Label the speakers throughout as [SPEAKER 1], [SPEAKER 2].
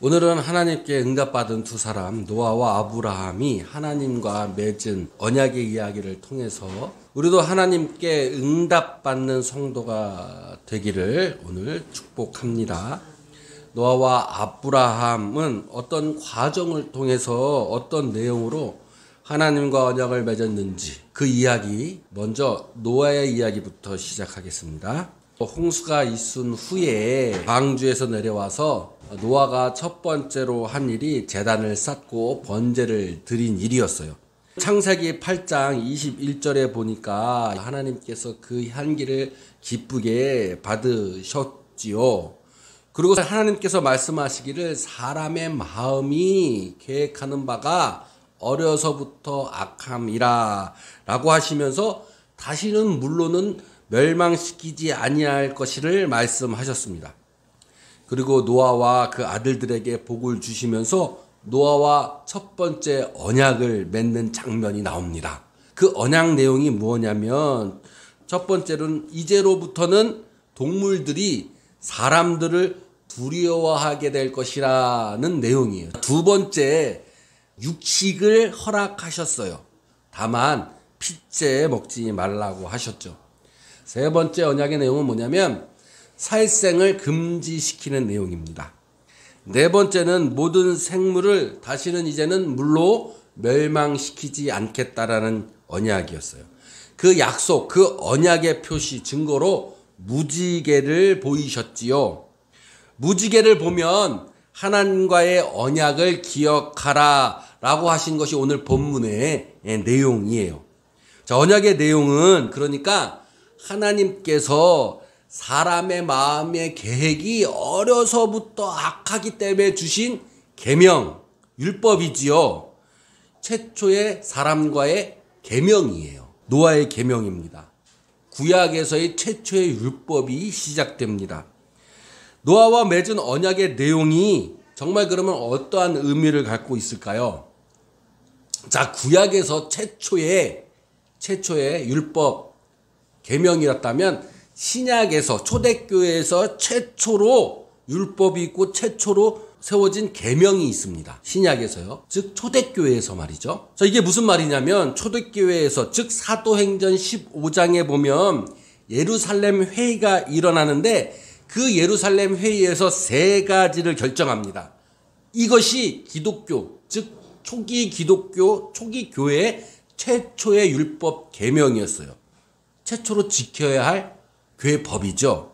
[SPEAKER 1] 오늘은 하나님께 응답받은 두 사람 노아와 아브라함이 하나님과 맺은 언약의 이야기를 통해서 우리도 하나님께 응답받는 성도가 되기를 오늘 축복합니다. 노아와 아브라함은 어떤 과정을 통해서 어떤 내용으로 하나님과 언약을 맺었는지 그 이야기, 먼저 노아의 이야기부터 시작하겠습니다. 홍수가 있은 후에 광주에서 내려와서 노아가 첫 번째로 한 일이 제단을 쌓고 번제를 드린 일이었어요. 창세기 8장 21절에 보니까 하나님께서 그 향기를 기쁘게 받으셨지요. 그리고 하나님께서 말씀하시기를 사람의 마음이 계획하는 바가 어려서부터 악함이라 라고 하시면서 다시는 물로는 멸망시키지 아니할 것이를 말씀하셨습니다. 그리고 노아와 그 아들들에게 복을 주시면서 노아와 첫 번째 언약을 맺는 장면이 나옵니다. 그 언약 내용이 뭐냐면 첫 번째로는 이제로부터는 동물들이 사람들을 두려워하게 될 것이라는 내용이에요. 두 번째, 육식을 허락하셨어요. 다만 핏째 먹지 말라고 하셨죠. 세 번째 언약의 내용은 뭐냐면 살생을 금지시키는 내용입니다. 네 번째는 모든 생물을 다시는 이제는 물로 멸망시키지 않겠다라는 언약이었어요. 그 약속, 그 언약의 표시, 증거로 무지개를 보이셨지요. 무지개를 보면 하나님과의 언약을 기억하라 라고 하신 것이 오늘 본문의 내용이에요. 자, 언약의 내용은 그러니까 하나님께서 사람의 마음의 계획이 어려서부터 악하기 때문에 주신 계명, 율법이지요. 최초의 사람과의 계명이에요. 노아의 계명입니다. 구약에서의 최초의 율법이 시작됩니다. 노아와 맺은 언약의 내용이 정말 그러면 어떠한 의미를 갖고 있을까요? 자, 구약에서 최초의 율법, 계명이었다면 신약에서 초대교회에서 최초로 율법이 있고 최초로 세워진 계명이 있습니다. 신약에서요. 즉 초대교회에서 말이죠. 자, 이게 무슨 말이냐면 초대교회에서 즉 사도행전 15장에 보면 예루살렘 회의가 일어나는데 그 예루살렘 회의에서 세 가지를 결정합니다. 이것이 기독교, 즉 초기 기독교, 초기 교회의 최초의 율법 계명이었어요. 최초로 지켜야 할 교회 법이죠.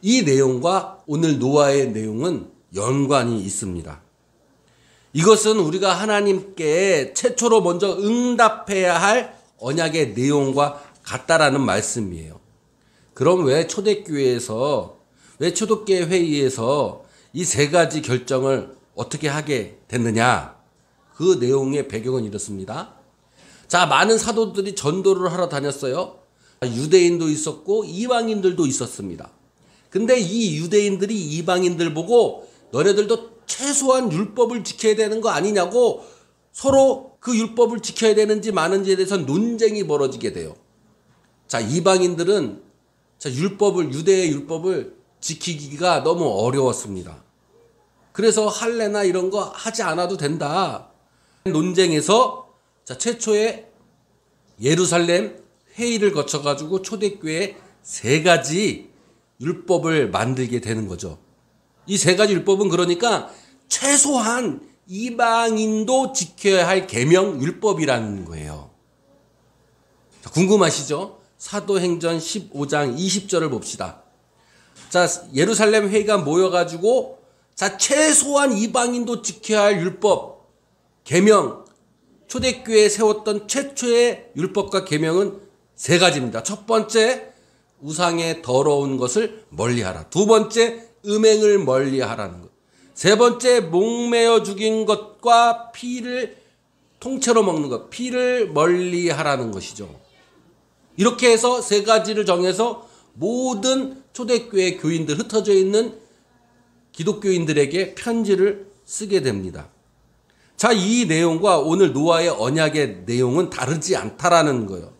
[SPEAKER 1] 이 내용과 오늘 노아의 내용은 연관이 있습니다. 이것은 우리가 하나님께 최초로 먼저 응답해야 할 언약의 내용과 같다라는 말씀이에요. 그럼 왜 초대교회에서, 왜 초대교회 회의에서 이 세 가지 결정을 어떻게 하게 됐느냐? 그 내용의 배경은 이렇습니다. 자, 많은 사도들이 전도를 하러 다녔어요. 유대인도 있었고 이방인들도 있었습니다. 근데 이 유대인들이 이방인들 보고 너네들도 최소한 율법을 지켜야 되는 거 아니냐고 서로 그 율법을 지켜야 되는지 마는지에 대해서 논쟁이 벌어지게 돼요. 자, 이방인들은 유대의 율법을 지키기가 너무 어려웠습니다. 그래서 할례나 이런 거 하지 않아도 된다. 논쟁에서 최초의 예루살렘 회의를 거쳐가지고 초대교회 세 가지 율법을 만들게 되는 거죠. 이 세 가지 율법은 그러니까 최소한 이방인도 지켜야 할 계명 율법이라는 거예요. 자, 궁금하시죠? 사도행전 15장 20절을 봅시다. 자, 예루살렘 회의가 모여가지고 최소한 이방인도 지켜야 할 율법, 계명, 초대교회에 세웠던 최초의 율법과 계명은 세 가지입니다. 첫 번째, 우상의 더러운 것을 멀리하라. 두 번째, 음행을 멀리하라는 것. 세 번째, 목매어 죽인 것과 피를 통째로 먹는 것, 피를 멀리하라는 것이죠. 이렇게 해서 세 가지를 정해서 모든 초대교회 교인들, 흩어져 있는 기독교인들에게 편지를 쓰게 됩니다. 자, 이 내용과 오늘 노아의 언약의 내용은 다르지 않다라는 거예요.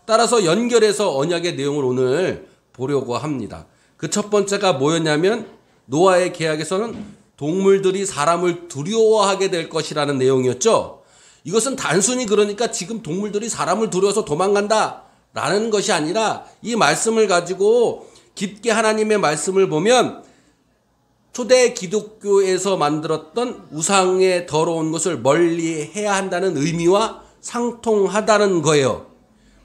[SPEAKER 1] 따라서 연결해서 언약의 내용을 오늘 보려고 합니다. 그 첫 번째가 뭐였냐면 노아의 계약에서는 동물들이 사람을 두려워하게 될 것이라는 내용이었죠. 이것은 단순히 그러니까 지금 동물들이 사람을 두려워서 도망간다 라는 것이 아니라 이 말씀을 가지고 깊게 하나님의 말씀을 보면 초대 기독교에서 만들었던 우상의 더러운 것을 멀리 해야 한다는 의미와 상통하다는 거예요.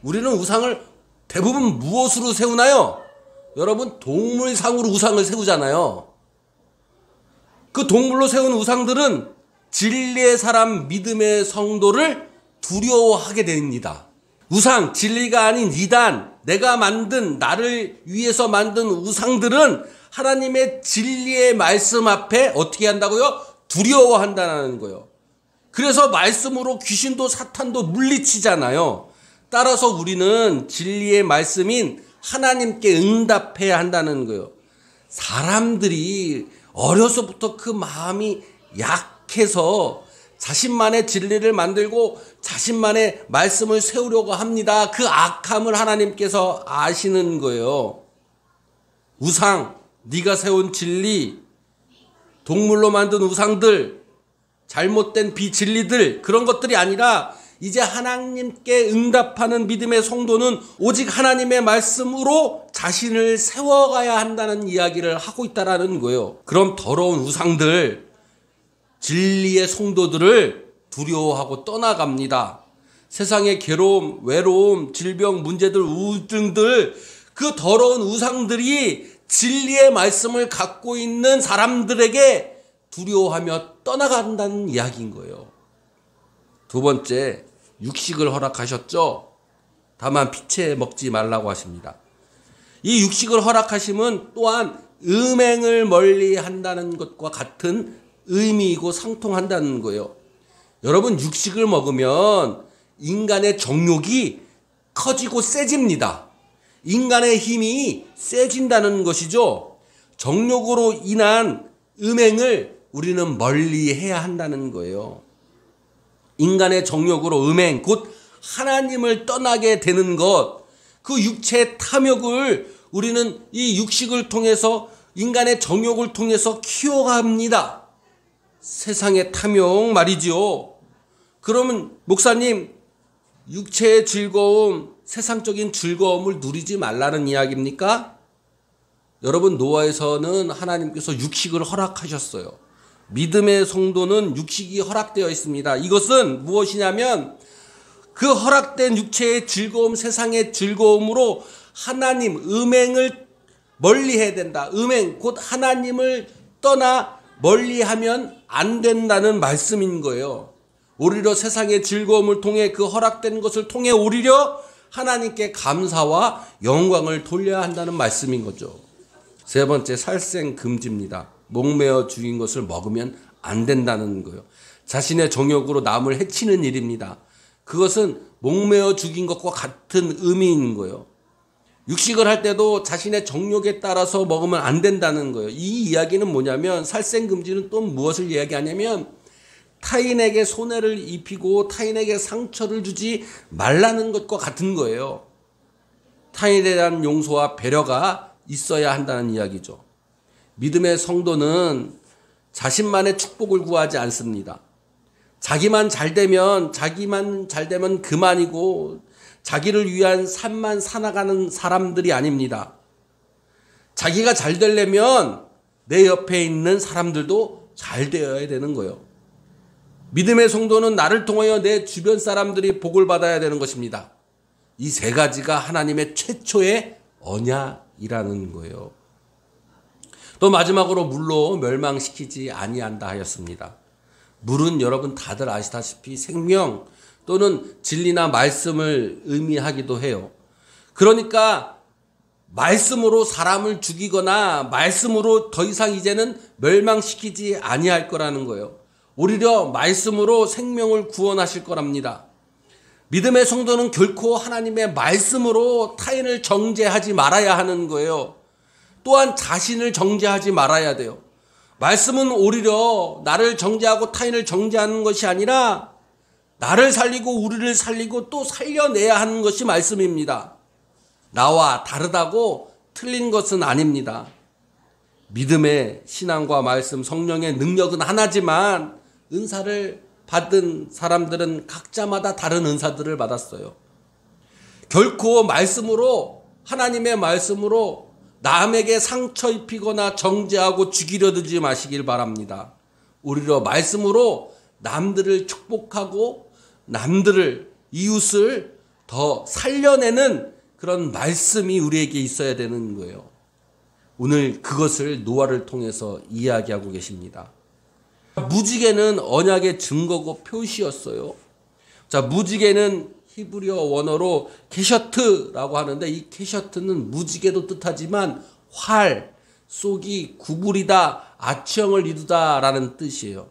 [SPEAKER 1] 우리는 우상을 대부분 무엇으로 세우나요? 여러분, 동물상으로 우상을 세우잖아요. 그 동물로 세운 우상들은 진리의 사람, 믿음의 성도를 두려워하게 됩니다. 우상, 진리가 아닌 이단, 내가 만든, 나를 위해서 만든 우상들은 하나님의 진리의 말씀 앞에 어떻게 한다고요? 두려워한다는 거예요. 그래서 말씀으로 귀신도 사탄도 물리치잖아요. 따라서 우리는 진리의 말씀인 하나님께 응답해야 한다는 거예요. 사람들이 어려서부터 그 마음이 약해서 자신만의 진리를 만들고 자신만의 말씀을 세우려고 합니다. 그 악함을 하나님께서 아시는 거예요. 우상, 네가 세운 진리, 동물로 만든 우상들, 잘못된 비진리들, 그런 것들이 아니라 이제 하나님께 응답하는 믿음의 성도는 오직 하나님의 말씀으로 자신을 세워가야 한다는 이야기를 하고 있다라는 거예요. 그럼 더러운 우상들, 진리의 성도들을 두려워하고 떠나갑니다. 세상의 괴로움, 외로움, 질병, 문제들, 우울증들, 그 더러운 우상들이 진리의 말씀을 갖고 있는 사람들에게 두려워하며 떠나간다는 이야기인 거예요. 두 번째, 육식을 허락하셨죠. 다만 피채 먹지 말라고 하십니다. 이 육식을 허락하심은 또한 음행을 멀리 한다는 것과 같은 의미이고 상통한다는 거예요. 여러분, 육식을 먹으면 인간의 정욕이 커지고 세집니다. 인간의 힘이 세진다는 것이죠. 정욕으로 인한 음행을 우리는 멀리 해야 한다는 거예요. 인간의 정욕으로 음행, 곧 하나님을 떠나게 되는 것, 그 육체의 탐욕을 우리는 이 육식을 통해서 인간의 정욕을 통해서 키워갑니다. 세상의 탐욕 말이지요. 그러면 목사님, 육체의 즐거움, 세상적인 즐거움을 누리지 말라는 이야기입니까? 여러분, 노아에서는 하나님께서 육식을 허락하셨어요. 믿음의 성도는 육식이 허락되어 있습니다. 이것은 무엇이냐면 그 허락된 육체의 즐거움, 세상의 즐거움으로 하나님, 음행을 멀리해야 된다. 음행, 곧 하나님을 떠나 멀리하면 안 된다는 말씀인 거예요. 오히려 세상의 즐거움을 통해 그 허락된 것을 통해 오히려 하나님께 감사와 영광을 돌려야 한다는 말씀인 거죠. 세 번째, 살생 금지입니다. 목매어 죽인 것을 먹으면 안 된다는 거예요. 자신의 정욕으로 남을 해치는 일입니다. 그것은 목매어 죽인 것과 같은 의미인 거예요. 육식을 할 때도 자신의 정욕에 따라서 먹으면 안 된다는 거예요. 이 이야기는 뭐냐면, 살생금지는 또 무엇을 이야기하냐면 타인에게 손해를 입히고 타인에게 상처를 주지 말라는 것과 같은 거예요. 타인에 대한 용서와 배려가 있어야 한다는 이야기죠. 믿음의 성도는 자신만의 축복을 구하지 않습니다. 자기만 잘 되면 그만이고 자기를 위한 삶만 살아가는 사람들이 아닙니다. 자기가 잘 되려면 내 옆에 있는 사람들도 잘 되어야 되는 거예요. 믿음의 성도는 나를 통하여 내 주변 사람들이 복을 받아야 되는 것입니다. 이 세 가지가 하나님의 최초의 언약이라는 거예요. 또 마지막으로 물로 멸망시키지 아니한다 하였습니다. 물은 여러분 다들 아시다시피 생명 또는 진리나 말씀을 의미하기도 해요. 그러니까 말씀으로 사람을 죽이거나 말씀으로 더 이상 이제는 멸망시키지 아니할 거라는 거예요. 오히려 말씀으로 생명을 구원하실 거랍니다. 믿음의 성도는 결코 하나님의 말씀으로 타인을 정죄하지 말아야 하는 거예요. 또한 자신을 정죄하지 말아야 돼요. 말씀은 오히려 나를 정죄하고 타인을 정죄하는 것이 아니라 나를 살리고 우리를 살리고 또 살려내야 하는 것이 말씀입니다. 나와 다르다고 틀린 것은 아닙니다. 믿음의 신앙과 말씀, 성령의 능력은 하나지만 은사를 받은 사람들은 각자마다 다른 은사들을 받았어요. 결코 말씀으로, 하나님의 말씀으로 남에게 상처 입히거나 정죄하고 죽이려 들지 마시길 바랍니다. 오히려 말씀으로 남들을 축복하고 남들을, 이웃을 더 살려내는 그런 말씀이 우리에게 있어야 되는 거예요. 오늘 그것을 노아를 통해서 이야기하고 계십니다. 무지개는 언약의 증거고 표시였어요. 자, 무지개는 히브리어 원어로 케셔트라고 하는데, 이 케셔트는 무지개도 뜻하지만 활, 쏘기, 구부리다, 아치형을 이루다 라는 뜻이에요.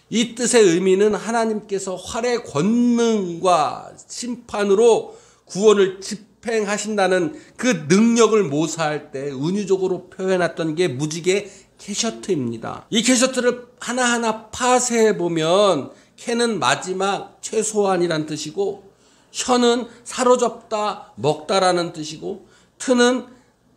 [SPEAKER 1] 이 뜻의 의미는 하나님께서 활의 권능과 심판으로 구원을 집행하신다는 그 능력을 모사할 때 은유적으로 표현했던 게 무지개 케셔트입니다. 이 케셔트를 하나하나 파쇄해 보면, 케는 마지막, 최소한이란 뜻이고, 셔는 사로잡다, 먹다라는 뜻이고, 트는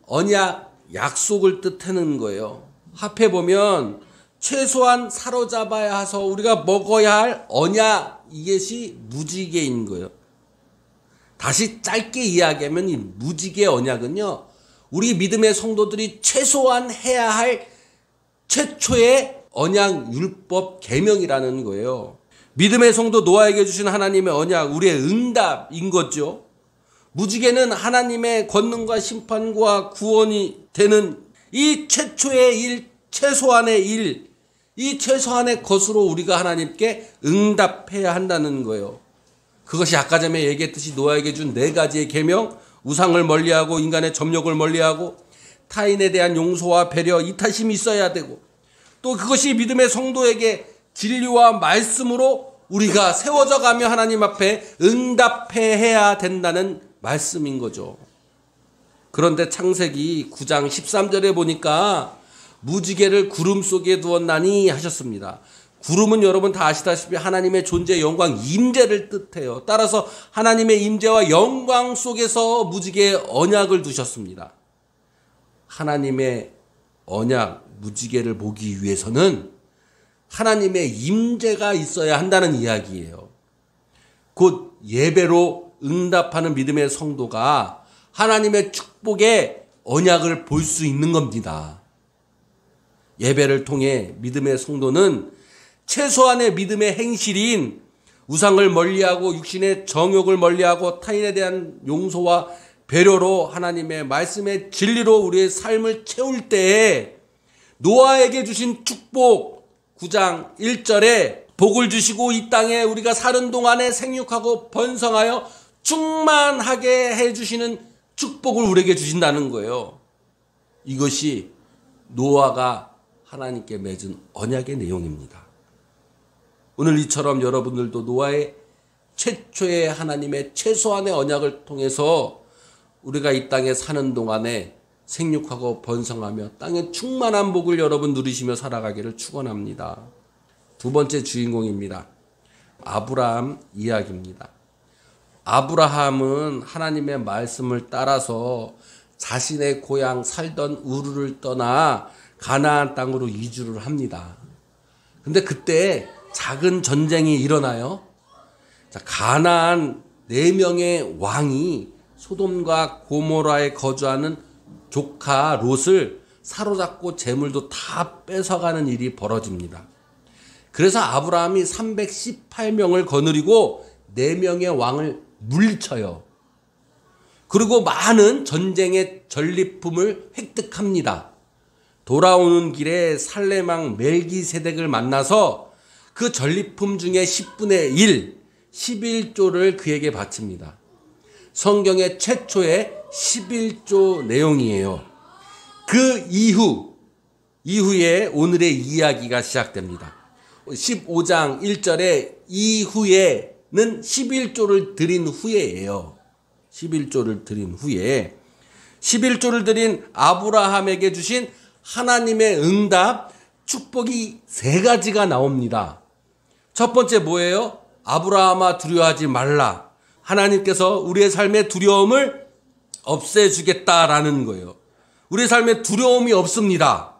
[SPEAKER 1] 언약, 약속을 뜻하는 거예요. 합해 보면 최소한 사로잡아야 해서 우리가 먹어야 할 언약, 이것이 무지개인 거예요. 다시 짧게 이야기하면 이 무지개 언약은요, 우리 믿음의 성도들이 최소한 해야 할 최초의 언약 율법 계명이라는 거예요. 믿음의 성도 노아에게 주신 하나님의 언약, 우리의 응답인 거죠. 무지개는 하나님의 권능과 심판과 구원이 되는 이 최초의 일, 최소한의 일, 이 최소한의 것으로 우리가 하나님께 응답해야 한다는 거예요. 그것이 아까 전에 얘기했듯이 노아에게 준 4가지의 계명, 우상을 멀리하고 인간의 점욕을 멀리하고 타인에 대한 용서와 배려, 이타심이 있어야 되고, 또 그것이 믿음의 성도에게 진리와 말씀으로 우리가 세워져 가며 하나님 앞에 응답해야 된다는 말씀인 거죠. 그런데 창세기 9장 13절에 보니까 무지개를 구름 속에 두었나니 하셨습니다. 구름은 여러분 다 아시다시피 하나님의 존재, 영광, 임재를 뜻해요. 따라서 하나님의 임재와 영광 속에서 무지개의 언약을 두셨습니다. 하나님의 언약, 무지개를 보기 위해서는 하나님의 임재가 있어야 한다는 이야기예요. 곧 예배로 응답하는 믿음의 성도가 하나님의 축복의 언약을 볼 수 있는 겁니다. 예배를 통해 믿음의 성도는 최소한의 믿음의 행실인 우상을 멀리하고 육신의 정욕을 멀리하고 타인에 대한 용서와 배려로 하나님의 말씀의 진리로 우리의 삶을 채울 때에 노아에게 주신 축복 9장 1절에 복을 주시고 이 땅에 우리가 사는 동안에 생육하고 번성하여 충만하게 해주시는 축복을 우리에게 주신다는 거예요. 이것이 노아가 하나님께 맺은 언약의 내용입니다. 오늘 이처럼 여러분들도 노아의 최초의 하나님의 최소한의 언약을 통해서 우리가 이 땅에 사는 동안에 생육하고 번성하며 땅의 충만한 복을 여러분 누리시며 살아가기를 축원합니다. 두 번째 주인공입니다. 아브라함 이야기입니다. 아브라함은 하나님의 말씀을 따라서 자신의 고향 살던 우르를 떠나 가나안 땅으로 이주를 합니다. 근데 그때 작은 전쟁이 일어나요. 가나안 4명의 왕이 소돔과 고모라에 거주하는 조카 롯을 사로잡고 재물도 다 뺏어가는 일이 벌어집니다. 그래서 아브라함이 318명을 거느리고 4명의 왕을 물리쳐요. 그리고 많은 전쟁의 전리품을 획득합니다. 돌아오는 길에 살레망 멜기세덱을 만나서 그 전리품 중에 10분의 1, 11조를 그에게 바칩니다. 성경의 최초의 11조 내용이에요. 그 이후에 오늘의 이야기가 시작됩니다. 15장 1절에 이후에는 11조를 드린 후에예요. 11조를 드린 후에 11조를 드린 아브라함에게 주신 하나님의 응답, 축복이 3가지가 나옵니다. 첫 번째 뭐예요? 아브라함아 두려워하지 말라. 하나님께서 우리의 삶의 두려움을 없애주겠다라는 거예요. 우리의 삶에 두려움이 없습니다.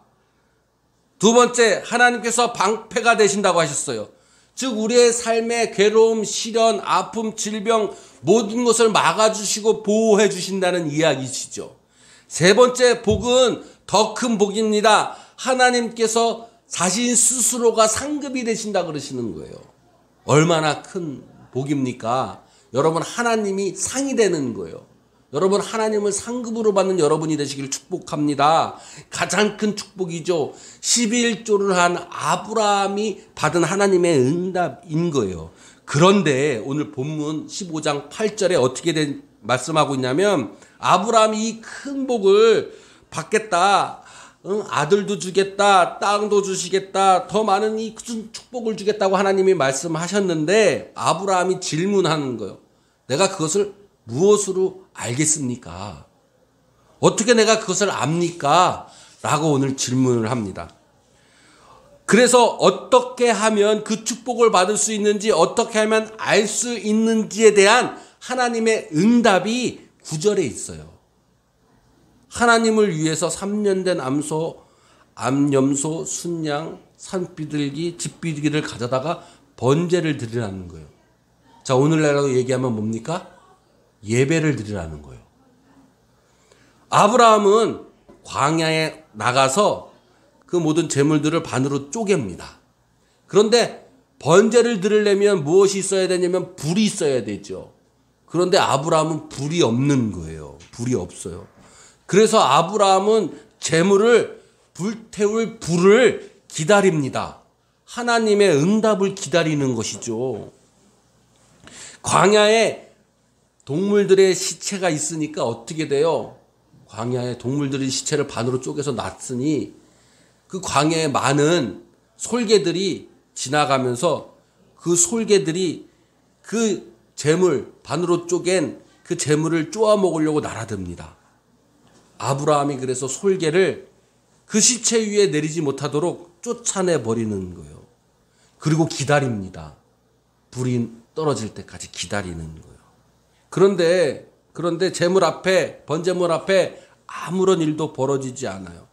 [SPEAKER 1] 두 번째, 하나님께서 방패가 되신다고 하셨어요. 즉 우리의 삶의 괴로움, 시련, 아픔, 질병 모든 것을 막아주시고 보호해 주신다는 이야기시죠. 세 번째 복은 더 큰 복입니다. 하나님께서 자신 스스로가 상급이 되신다 그러시는 거예요. 얼마나 큰 복입니까? 여러분, 하나님이 상이 되는 거예요. 여러분, 하나님을 상급으로 받는 여러분이 되시길 축복합니다. 가장 큰 축복이죠. 11조를 한 아브라함이 받은 하나님의 응답인 거예요. 그런데 오늘 본문 15장 8절에 어떻게 말씀하고 있냐면, 아브라함이 이 큰 복을 받겠다, 아들도 주겠다, 땅도 주시겠다, 더 많은 이 큰 축복을 주겠다고 하나님이 말씀하셨는데, 아브라함이 질문하는 거예요. 내가 그것을 무엇으로 알겠습니까? 어떻게 내가 그것을 압니까? 라고 오늘 질문을 합니다. 그래서 어떻게 하면 그 축복을 받을 수 있는지, 어떻게 하면 알 수 있는지에 대한 하나님의 응답이 9절에 있어요. 하나님을 위해서 3년 된 암염소, 순양, 산비둘기, 집비둘기를 가져다가 번제를 드리라는 거예요. 자, 오늘날로 얘기하면 뭡니까? 예배를 드리라는 거예요. 아브라함은 광야에 나가서 그 모든 재물들을 반으로 쪼갭니다. 그런데 번제를 드리려면 무엇이 있어야 되냐면 불이 있어야 되죠. 그런데 아브라함은 불이 없는 거예요. 불이 없어요. 그래서 아브라함은 재물을 불태울 불을 기다립니다. 하나님의 응답을 기다리는 것이죠. 광야에 동물들의 시체가 있으니까 어떻게 돼요? 광야에 동물들의 시체를 반으로 쪼개서 놨으니 그 광야에 많은 솔개들이 지나가면서 그 솔개들이 그 재물, 반으로 쪼갠 그 재물을 쪼아 먹으려고 날아듭니다. 아브라함이 그래서 솔개를 그 시체 위에 내리지 못하도록 쫓아내 버리는 거예요. 그리고 기다립니다. 불이 떨어질 때까지 기다리는 거예요. 그런데 재물 앞에, 번제물 앞에 아무런 일도 벌어지지 않아요.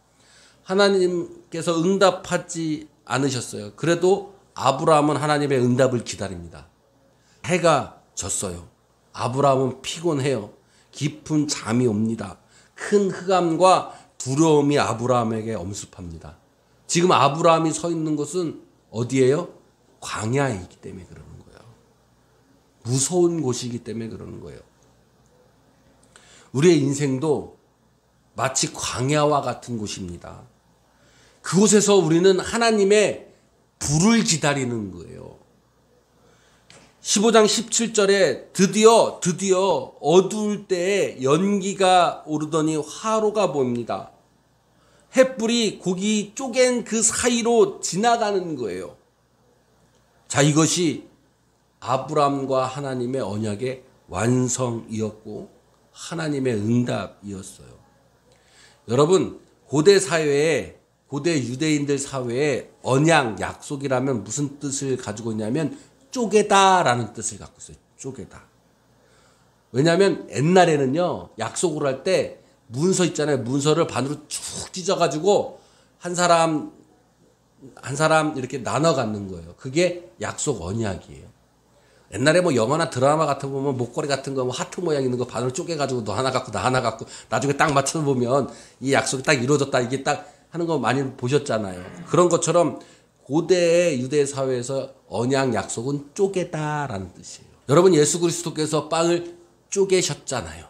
[SPEAKER 1] 하나님께서 응답하지 않으셨어요. 그래도 아브라함은 하나님의 응답을 기다립니다. 해가 졌어요. 아브라함은 피곤해요. 깊은 잠이 옵니다. 큰 흑암과 두려움이 아브라함에게 엄습합니다. 지금 아브라함이 서 있는 곳은 어디예요? 광야에 있기 때문에 그러는 거예요. 무서운 곳이기 때문에 그러는 거예요. 우리의 인생도 마치 광야와 같은 곳입니다. 그곳에서 우리는 하나님의 불을 기다리는 거예요. 15장 17절에 드디어 어두울 때에 연기가 오르더니 화로가 보입니다. 햇불이 고기 쪼갠 그 사이로 지나가는 거예요. 자, 이것이 아브라함과 하나님의 언약의 완성이었고 하나님의 응답이었어요. 여러분, 고대 사회에, 고대 유대인들 사회에 언약, 약속이라면 무슨 뜻을 가지고 있냐면 쪼개다라는 뜻을 갖고 있어요. 쪼개다. 왜냐하면 옛날에는요, 약속을 할 때 문서 있잖아요. 문서를 반으로 쭉 찢어가지고 한 사람 이렇게 나눠 갖는 거예요. 그게 약속 언약이에요. 옛날에 뭐 영화나 드라마 같은 거 보면 목걸이 같은 거, 뭐 하트 모양 있는 거 반으로 쪼개가지고 너 하나 갖고 나 하나 갖고 나중에 딱 맞춰 보면 이 약속이 딱 이루어졌다 이게 딱 하는 거 많이 보셨잖아요. 그런 것처럼 고대의 유대 사회에서 언약 약속은 쪼개다라는 뜻이에요. 여러분, 예수 그리스도께서 빵을 쪼개셨잖아요.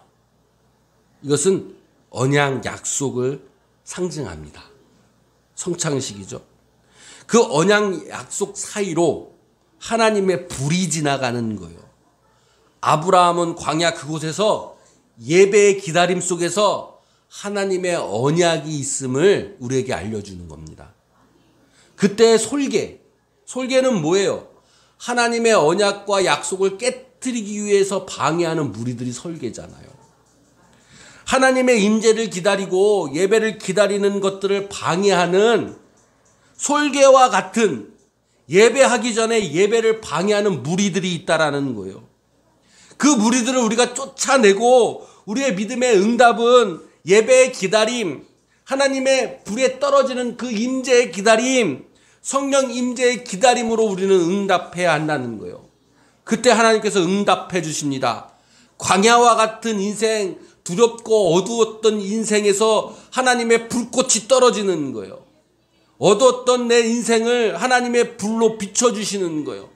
[SPEAKER 1] 이것은 언약 약속을 상징합니다. 성찬식이죠. 그 언약 약속 사이로 하나님의 불이 지나가는 거예요. 아브라함은 광야 그곳에서 예배의 기다림 속에서 하나님의 언약이 있음을 우리에게 알려주는 겁니다. 그때 솔개는 뭐예요? 하나님의 언약과 약속을 깨뜨리기 위해서 방해하는 무리들이 솔개잖아요. 하나님의 임재를 기다리고 예배를 기다리는 것들을 방해하는 솔개와 같은, 예배하기 전에 예배를 방해하는 무리들이 있다라는 거예요. 그 무리들을 우리가 쫓아내고 우리의 믿음의 응답은 예배의 기다림, 하나님의 불에 떨어지는 그 임재의 기다림, 성령 임재의 기다림으로 우리는 응답해야 한다는 거예요. 그때 하나님께서 응답해 주십니다. 광야와 같은 인생, 두렵고 어두웠던 인생에서 하나님의 불꽃이 떨어지는 거예요. 어두웠던 내 인생을 하나님의 불로 비춰주시는 거예요.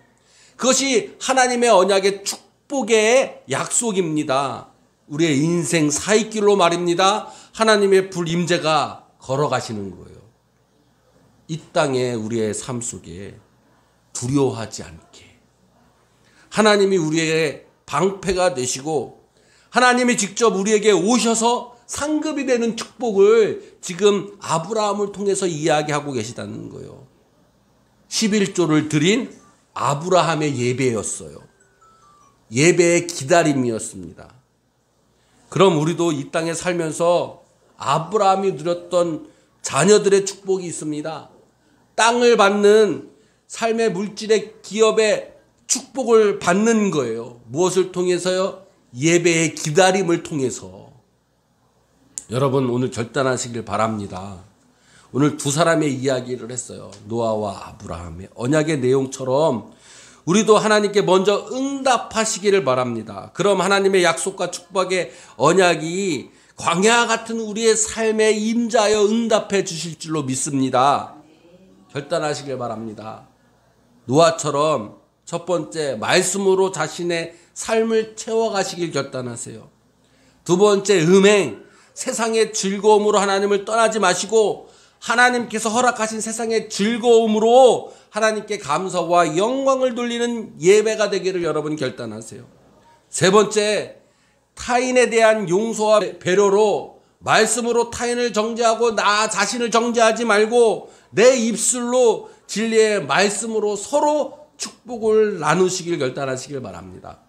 [SPEAKER 1] 그것이 하나님의 언약의 축복의 약속입니다. 우리의 인생 사이길로 말입니다. 하나님의 불 임재가 걸어가시는 거예요. 이 땅에 우리의 삶 속에 두려워하지 않게 하나님이 우리의 방패가 되시고 하나님이 직접 우리에게 오셔서 상급이 되는 축복을 지금 아브라함을 통해서 이야기하고 계시다는 거예요. 11조를 드린 아브라함의 예배였어요. 예배의 기다림이었습니다. 그럼 우리도 이 땅에 살면서 아브라함이 누렸던 자녀들의 축복이 있습니다. 땅을 받는 삶의 물질의 기업의 축복을 받는 거예요. 무엇을 통해서요? 예배의 기다림을 통해서. 여러분 오늘 결단하시길 바랍니다. 오늘 두 사람의 이야기를 했어요. 노아와 아브라함의 언약의 내용처럼 우리도 하나님께 먼저 응답하시기를 바랍니다. 그럼 하나님의 약속과 축복의 언약이 광야 같은 우리의 삶에 임자하여 응답해 주실 줄로 믿습니다. 결단하시길 바랍니다. 노아처럼 첫 번째 말씀으로 자신의 삶을 채워가시길 결단하세요. 두 번째 음행, 세상의 즐거움으로 하나님을 떠나지 마시고 하나님께서 허락하신 세상의 즐거움으로 하나님께 감사와 영광을 돌리는 예배가 되기를 여러분 결단하세요. 세 번째, 타인에 대한 용서와 배려로 말씀으로 타인을 정죄하고 나 자신을 정죄하지 말고 내 입술로 진리의 말씀으로 서로 축복을 나누시길 결단하시길 바랍니다.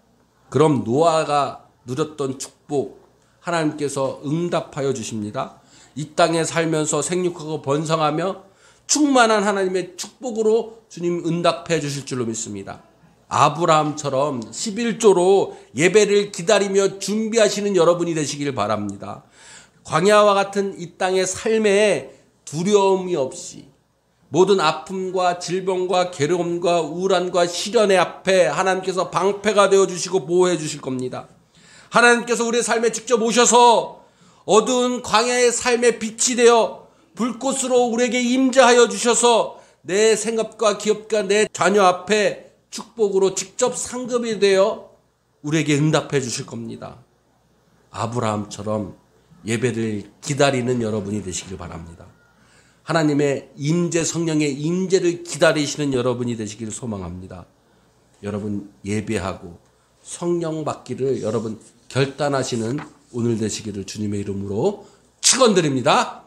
[SPEAKER 1] 그럼 노아가 누렸던 축복 하나님께서 응답하여 주십니다. 이 땅에 살면서 생육하고 번성하며 충만한 하나님의 축복으로 주님 응답해 주실 줄로 믿습니다. 아브라함처럼 11조로 예배를 기다리며 준비하시는 여러분이 되시길 바랍니다. 광야와 같은 이 땅의 삶에 두려움이 없이 모든 아픔과 질병과 괴로움과 우울함과 시련의 앞에 하나님께서 방패가 되어주시고 보호해 주실 겁니다. 하나님께서 우리의 삶에 직접 오셔서 어두운 광야의 삶의 빛이 되어 불꽃으로 우리에게 임재하여 주셔서 내 생업과 기업과 내 자녀 앞에 축복으로 직접 상급이 되어 우리에게 응답해 주실 겁니다. 아브라함처럼 예배를 기다리는 여러분이 되시길 바랍니다. 하나님의 임재, 성령의 임재를 기다리시는 여러분이 되시기를 소망합니다. 여러분 예배하고 성령 받기를 여러분 결단하시는 오늘 되시기를 주님의 이름으로 축원드립니다.